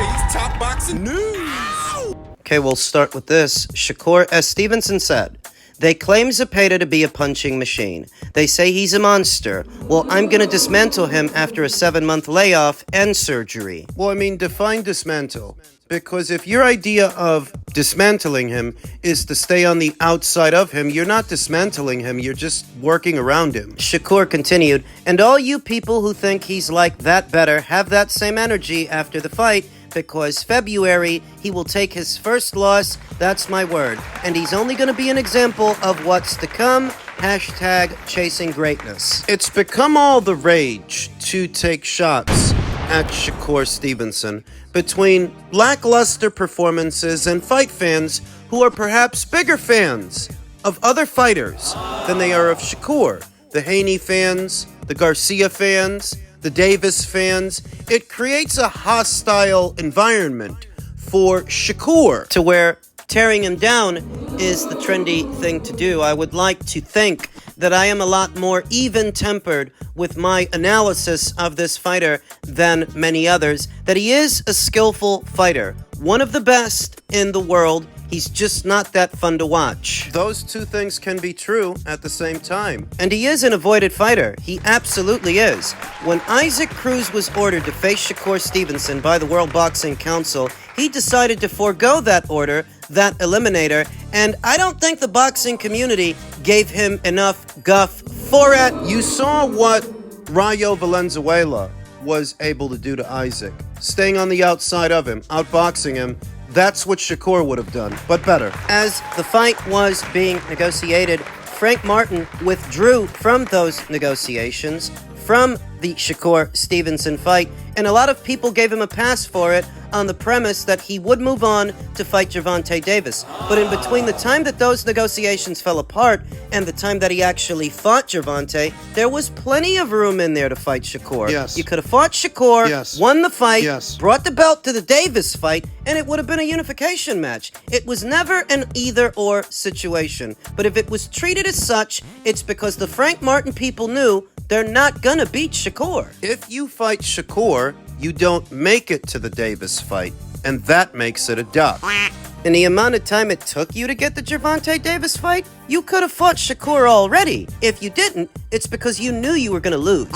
today's top boxing news. Okay, we'll start with this. Shakur, as Stevenson said, they claim Zepeda to be a punching machine. They say he's a monster. Well, I'm going to dismantle him after a 7-month layoff and surgery. Well, I mean, define dismantle. Because if your idea of dismantling him is to stay on the outside of him, you're not dismantling him, you're just working around him. Shakur continued, and all you people who think he's like that better have that same energy after the fight, because February, he will take his first loss, that's my word. And he's only going to be an example of what's to come. Hashtag chasing greatness. It's become all the rage to take shots at Shakur Stevenson between lackluster performances and fight fans who are perhaps bigger fans of other fighters than they are of Shakur. The Haney fans, the Garcia fans, the Davis fans. It creates a hostile environment for Shakur to where tearing him down is the trendy thing to do. I would like to think that I am a lot more even-tempered with my analysis of this fighter than many others, that he is a skillful fighter, one of the best in the world. He's just not that fun to watch. Those two things can be true at the same time. And he is an avoided fighter. He absolutely is. When Isaac Cruz was ordered to face Shakur Stevenson by the World Boxing Council, he decided to forego that order, that eliminator, and I don't think the boxing community gave him enough guff for it. You saw what Rayo Valenzuela was able to do to Isaac. Staying on the outside of him, outboxing him. That's what Shakur would have done, but better. As the fight was being negotiated, Frank Martin withdrew from those negotiations, from the Shakur Stevenson fight, and a lot of people gave him a pass for it on the premise that he would move on to fight Gervonta Davis. But in between the time that those negotiations fell apart and the time that he actually fought Gervonta, there was plenty of room in there to fight Shakur. Yes. You could have fought Shakur, Yes. won the fight, Yes. brought the belt to the Davis fight, and it would have been a unification match. It was never an either-or situation. But if it was treated as such, it's because the Frank Martin people knew they're not gonna beat Shakur. If you fight Shakur, you don't make it to the Davis fight, and that makes it a duck. In the amount of time it took you to get the Gervonta Davis fight, you could have fought Shakur already. If you didn't, it's because you knew you were gonna lose.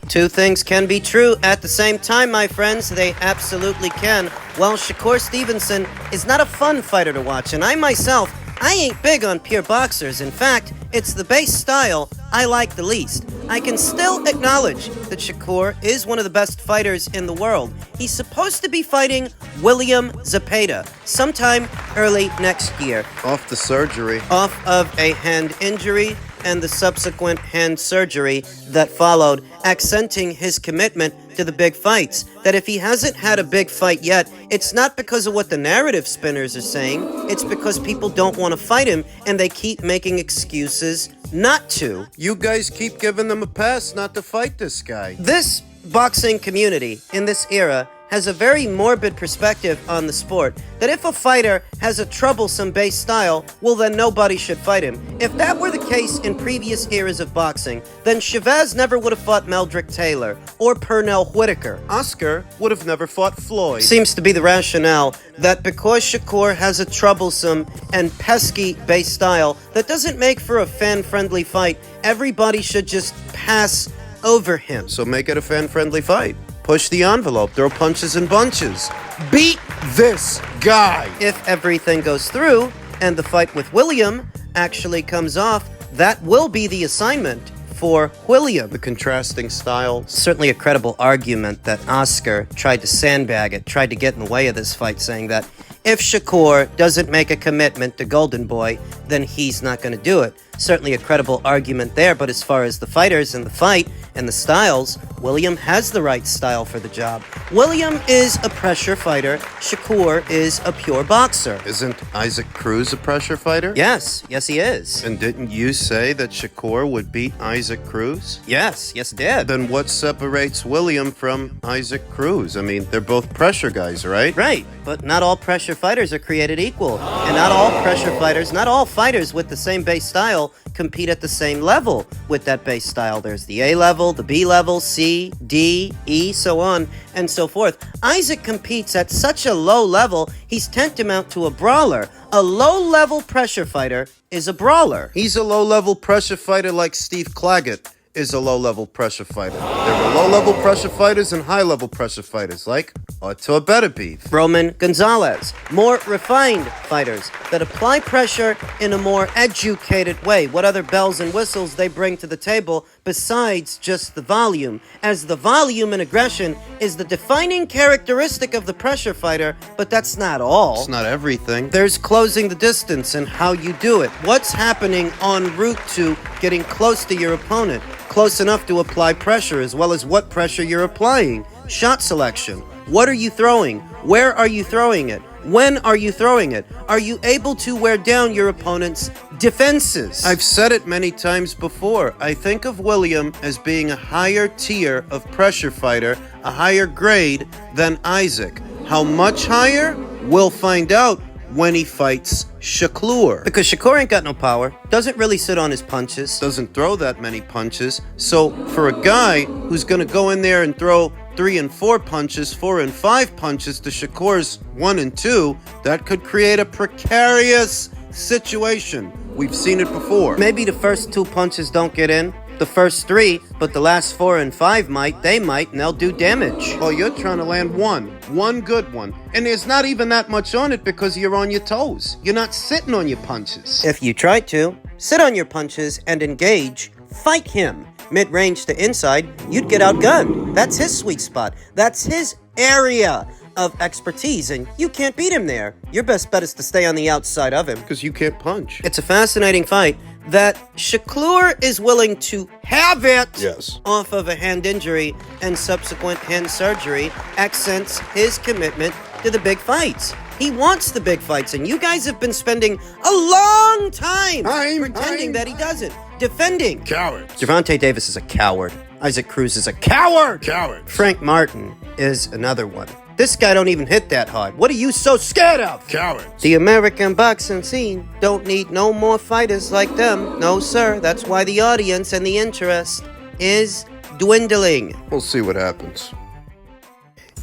Two things can be true at the same time, my friends. They absolutely can. While Shakur Stevenson is not a fun fighter to watch, and I myself, I ain't big on pure boxers. In fact, it's the base style I like the least. I can still acknowledge that Shakur is one of the best fighters in the world. He's supposed to be fighting William Zepeda sometime early next year. Off the surgery. Off of a hand injury and the subsequent hand surgery that followed, accenting his commitment to the big fights. That if he hasn't had a big fight yet, it's not because of what the narrative spinners are saying, it's because people don't want to fight him and they keep making excuses not to. You guys keep giving them a pass not to fight this guy. This boxing community in this era has a very morbid perspective on the sport, that if a fighter has a troublesome base style, well then nobody should fight him. If that were the case in previous eras of boxing, then Chavez never would have fought Meldrick Taylor or Pernell Whitaker. Oscar would have never fought Floyd. Seems to be the rationale that because Shakur has a troublesome and pesky base style that doesn't make for a fan-friendly fight, everybody should just pass over him. So make it a fan-friendly fight. Push the envelope, throw punches and bunches. Beat this guy! If everything goes through and the fight with William actually comes off, that will be the assignment for William. The contrasting styles. Certainly a credible argument that Oscar tried to sandbag it, tried to get in the way of this fight, saying that if Shakur doesn't make a commitment to Golden Boy, then he's not going to do it. Certainly a credible argument there, but as far as the fighters and the fight and the styles, William has the right style for the job. William is a pressure fighter. Shakur is a pure boxer. Isn't Isaac Cruz a pressure fighter? Yes, he is. And didn't you say that Shakur would beat Isaac Cruz? Yes, did. Then what separates William from Isaac Cruz? I mean, they're both pressure guys, right? Right, but not all pressure fighters are created equal. And not all pressure fighters, not all fighters with the same base style style compete at the same level with that base style. There's the A level, the B level, C, D, E, so on and so forth. Usyk competes at such a low level, he's tantamount to a brawler. A low-level pressure fighter is a brawler. He's a low-level pressure fighter like Steve Claggett is a low-level pressure fighter. There are low-level pressure fighters and high-level pressure fighters like Artur Beterbiev. Roman Gonzalez. More refined fighters that apply pressure in a more educated way. What other bells and whistles they bring to the table besides just the volume, as the volume and aggression is the defining characteristic of the pressure fighter, but that's not all. It's not everything. There's closing the distance and how you do it. What's happening en route to getting close to your opponent? Close enough to apply pressure, as well as what pressure you're applying. Shot selection. What are you throwing? Where are you throwing it? When are you throwing it? Are you able to wear down your opponent's defenses? I've said it many times before. I think of William as being a higher tier of pressure fighter, a higher grade than Usyk. How much higher? We'll find out when he fights Shakur. Because Shakur ain't got no power, doesn't really sit on his punches. Doesn't throw that many punches. So for a guy who's going to go in there and throw 3 and 4 punches, 4 and 5 punches to Shakur's 1 and 2, that could create a precarious situation. We've seen it before. Maybe the first 2 punches don't get in, the first 3, but the last 4 and 5 might, and they'll do damage. Oh, you're trying to land one good one. And there's not even that much on it because you're on your toes. You're not sitting on your punches. If you tried to, sit on your punches and engage, fight him. Mid-range to inside, you'd get outgunned. That's his sweet spot. That's his area of expertise, and you can't beat him there. Your best bet is to stay on the outside of him. Because you can't punch. It's a fascinating fight that Shakur is willing to have it off of a hand injury and subsequent hand surgery accents his commitment to the big fights. He wants the big fights, and you guys have been spending a long time pretending that he doesn't. Defending. Cowards. Gervonta Davis is a coward. Isaac Cruz is a coward. Cowards. Frank Martin is another one. This guy don't even hit that hard. What are you so scared of? Cowards. The American boxing scene don't need no more fighters like them. No, sir. That's why the audience and the interest is dwindling. We'll see what happens.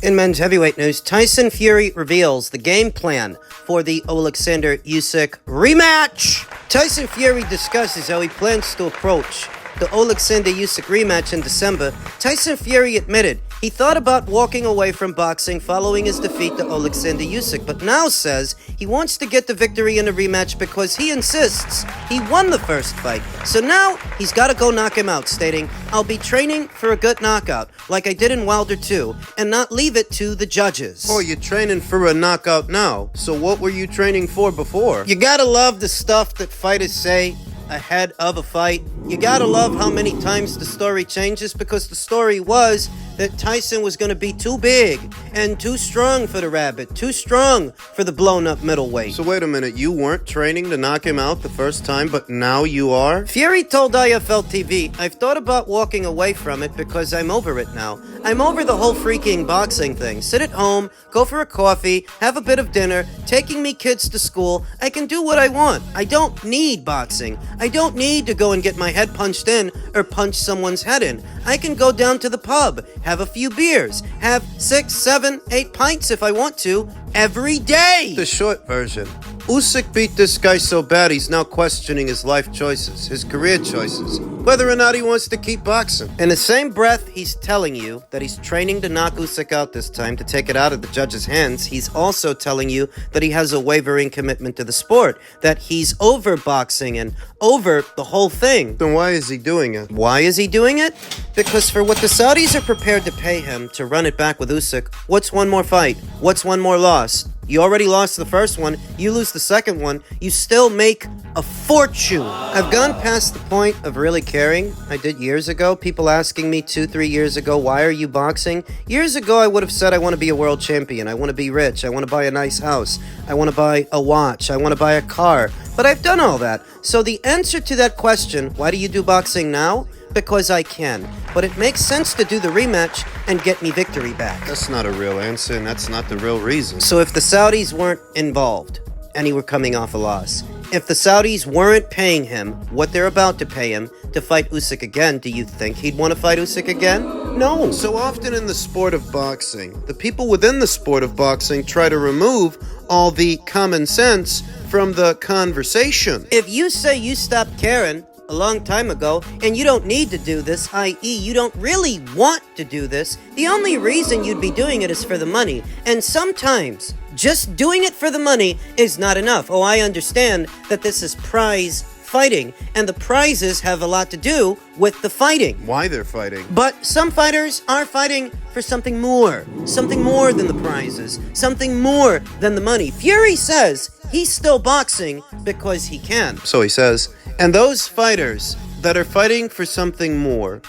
In men's heavyweight news, Tyson Fury reveals the game plan for the Oleksandr Usyk rematch. Tyson Fury discusses how he plans to approach the Oleksandr Usyk rematch in December. Tyson Fury admitted he thought about walking away from boxing following his defeat to Oleksandr Usyk, but now says he wants to get the victory in a rematch because he insists he won the first fight. So now he's got to go knock him out, stating, "I'll be training for a good knockout, like I did in Wilder 2, and not leave it to the judges." Oh, you're training for a knockout now. So what were you training for before? You gotta love the stuff that fighters say ahead of a fight. You gotta love how many times the story changes, because the story was that Tyson was going to be too big and too strong for the rabbit, too strong for the blown-up middleweight. So wait a minute, you weren't training to knock him out the first time, but now you are? Fury told IFL TV, "I've thought about walking away from it because I'm over it now. I'm over the whole freaking boxing thing. Sit at home, go for a coffee, have a bit of dinner, taking me kids to school. I can do what I want. I don't need boxing. I don't need to go and get my head punched in or punch someone's head in. I can go down to the pub, have a few beers, have 6, 7, 8 pints if I want to, every day." The short version. Usyk beat this guy so bad he's now questioning his life choices, his career choices, whether or not he wants to keep boxing. In the same breath he's telling you that he's training to knock Usyk out this time to take it out of the judge's hands, he's also telling you that he has a wavering commitment to the sport, that he's over boxing and over the whole thing. Then why is he doing it? Why is he doing it? Because for what the Saudis are prepared to pay him to run it back with Usyk, what's one more fight? What's one more loss? You already lost the first one, you lose the second one, you still make a fortune. I've gone past the point of really caring. I did years ago. People asking me 2-3 years ago, "Why are you boxing?" Years ago, I would have said, "I want to be a world champion. I want to be rich. I want to buy a nice house. I want to buy a watch. I want to buy a car." But I've done all that. So the answer to that question, why do you do boxing now? Because I can. But it makes sense to do the rematch and get me victory back. That's not a real answer, and that's not the real reason. So if the Saudis weren't involved and he were coming off a loss, If the Saudis weren't paying him what they're about to pay him to fight Usyk again, do you think he'd want to fight Usyk again? No. So often in the sport of boxing, the people within the sport of boxing try to remove all the common sense from the conversation. If you say you stopped caring a long time ago and you don't need to do this, i.e. you don't really want to do this, the only reason you'd be doing it is for the money. And sometimes just doing it for the money is not enough. Oh, I understand that this is prize fighting, and the prizes have a lot to do with the fighting. Why they're fighting. But some fighters are fighting for something more than the prizes, something more than the money. Fury says he's still boxing because he can. So he says. And those fighters that are fighting for something more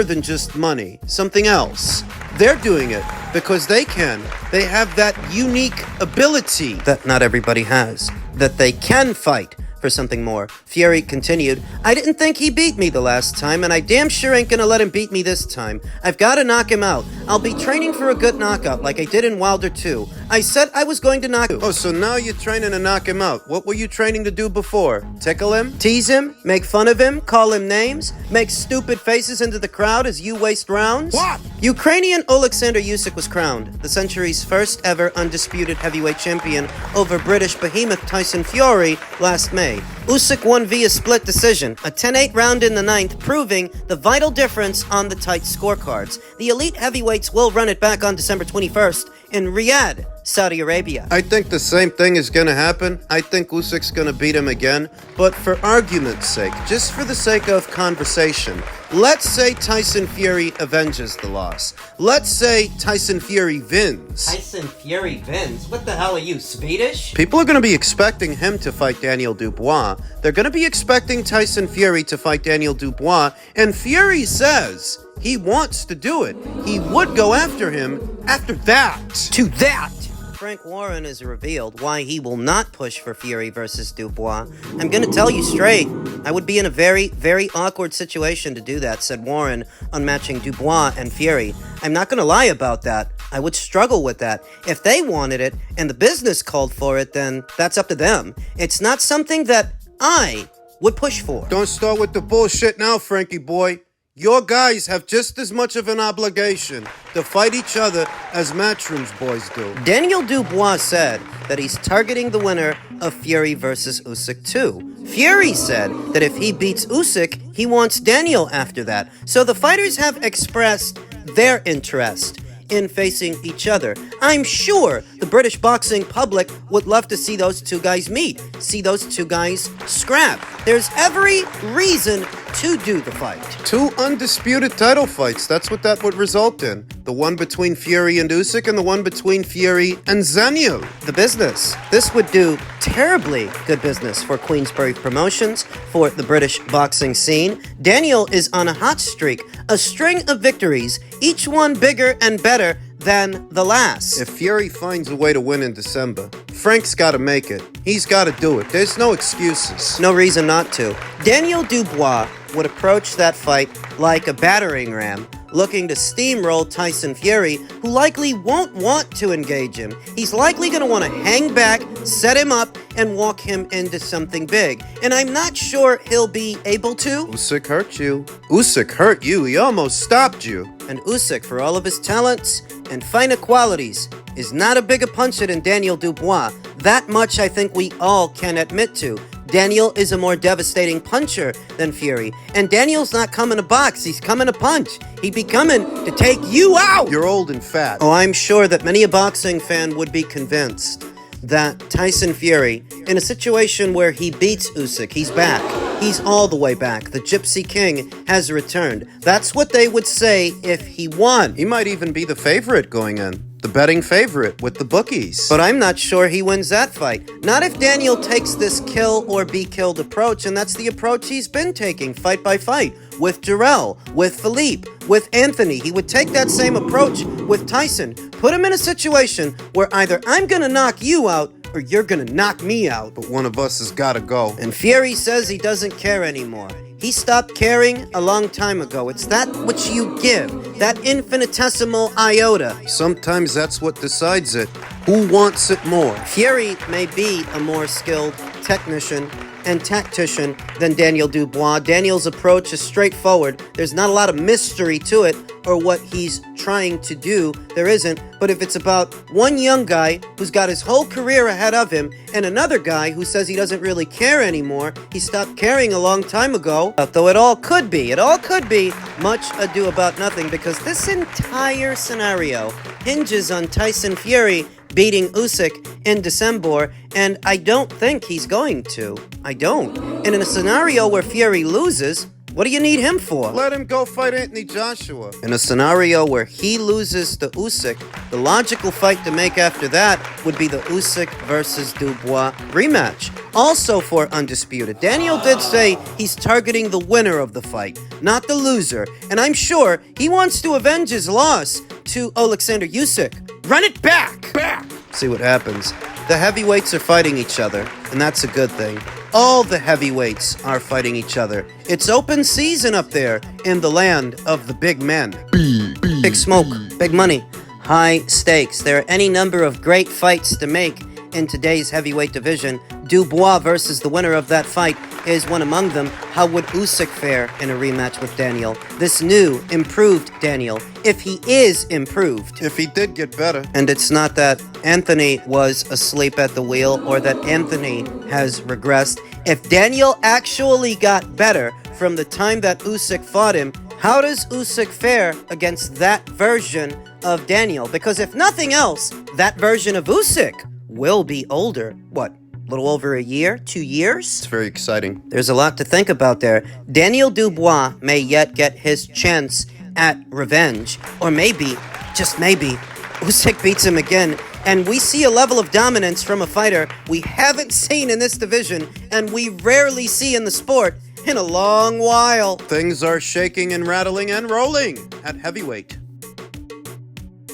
than just money, something else, they're doing it because they can. They have that unique ability that not everybody has, that they can fight for something more. Fury continued, I didn't think he beat me the last time, and I damn sure ain't gonna let him beat me this time. I've gotta knock him out. I'll be training for a good knockout like I did in Wilder 2. I said I was going to knock him. Oh, so now you're training to knock him out. What were you training to do before? Tickle him? Tease him? Make fun of him? Call him names? Make stupid faces into the crowd as you waste rounds? What? Ukrainian Oleksandr Usyk was crowned the century's first ever undisputed heavyweight champion over British behemoth Tyson Fury last May. Usyk won via split decision, a 10-8 round in the ninth, proving the vital difference on the tight scorecards. The elite heavyweights will run it back on December 21st in Riyadh, Saudi Arabia. I think the same thing is going to happen. I think Usyk's going to beat him again. But for argument's sake, just for the sake of conversation, let's say Tyson Fury avenges the loss. Let's say Tyson Fury wins. Tyson Fury wins? What the hell are you, Swedish? People are going to be expecting him to fight Daniel Dubois. They're going to be expecting Tyson Fury to fight Daniel Dubois. And Fury says he wants to do it. He would go after him after that. To that! Frank Warren has revealed why he will not push for Fury versus Dubois. I'm going to tell you straight, I would be in a very, very awkward situation to do that, said Warren on matching Dubois and Fury. I'm not going to lie about that. I would struggle with that. If they wanted it and the business called for it, then that's up to them. It's not something that I would push for. Don't start with the bullshit now, Frankie boy. Your guys have just as much of an obligation to fight each other as Matchroom's boys do. Daniel Dubois said that he's targeting the winner of Fury versus Usyk 2. Fury said that if he beats Usyk, he wants Daniel after that. So the fighters have expressed their interest in facing each other. I'm sure the British boxing public would love to see those two guys meet, see those two guys scrap. There's every reason to do the fight. Two undisputed title fights, that's what that would result in. The one between Fury and Usyk and the one between Fury and Daniel. The business. This would do terribly good business for Queensberry Promotions, for the British boxing scene. Daniel is on a hot streak, a string of victories, each one bigger and better than the last. If Fury finds a way to win in December, Frank's got to make it. He's got to do it. There's no excuses. No reason not to. Daniel Dubois would approach that fight like a battering ram, looking to steamroll Tyson Fury, who likely won't want to engage him. He's likely going to want to hang back, set him up, and walk him into something big. And I'm not sure he'll be able to. Usyk hurt you. Usyk hurt you. He almost stopped you. And Usyk, for all of his talents and finer qualities, is not a bigger puncher than Daniel Dubois. That much I think we all can admit to. Daniel is a more devastating puncher than Fury. And Daniel's not coming to box, he's coming to punch. He'd be coming to take you out! You're old and fat. Oh, I'm sure that many a boxing fan would be convinced that Tyson Fury, in a situation where he beats Usyk, he's back. He's all the way back. The Gypsy King has returned. That's what they would say if he won. He might even be the favorite going in. The betting favorite with the bookies. But I'm not sure he wins that fight. Not if Daniel takes this kill or be killed approach, and that's the approach he's been taking fight by fight. With Jarrell, with Philippe, with Anthony. He would take that same approach with Tyson. Put him in a situation where either I'm gonna knock you out or you're gonna knock me out. But one of us has gotta go. And Fury says he doesn't care anymore. He stopped caring a long time ago. It's that which you give, that infinitesimal iota. Sometimes that's what decides it. Who wants it more? Fury may be a more skilled technician and tactician than Daniel Dubois. Daniel's approach is straightforward. There's not a lot of mystery to it or what he's trying to do. There isn't. But if it's about one young guy who's got his whole career ahead of him and another guy who says he doesn't really care anymore, he stopped caring a long time ago, though it all could be much ado about nothing, because this entire scenario hinges on Tyson Fury beating Usyk in December, and I don't think he's going to. I don't. And in a scenario where Fury loses, what do you need him for? Let him go fight Anthony Joshua. In a scenario where he loses to Usyk, the logical fight to make after that would be the Usyk versus Dubois rematch. Also for Undisputed. Daniel did say he's targeting the winner of the fight, not the loser. And I'm sure he wants to avenge his loss to Oleksandr Usyk. Run it back! See what happens. The heavyweights are fighting each other, and that's a good thing. All the heavyweights are fighting each other. It's open season up there in the land of the big men. Big smoke, big money, high stakes. There are any number of great fights to make in today's heavyweight division. Dubois versus the winner of that fight is one among them. How would Usyk fare in a rematch with Daniel? This new, improved Daniel, if he is improved. If he did get better. And it's not that Anthony was asleep at the wheel or that Anthony has regressed. If Daniel actually got better from the time that Usyk fought him, how does Usyk fare against that version of Daniel? Because if nothing else, that version of Usyk will be older. What? A little over a year? 2 years? It's very exciting. There's a lot to think about there. Daniel Dubois may yet get his chance at revenge. Or maybe, just maybe, Usyk beats him again. And we see a level of dominance from a fighter we haven't seen in this division, and we rarely see in the sport in a long while. Things are shaking and rattling and rolling at heavyweight.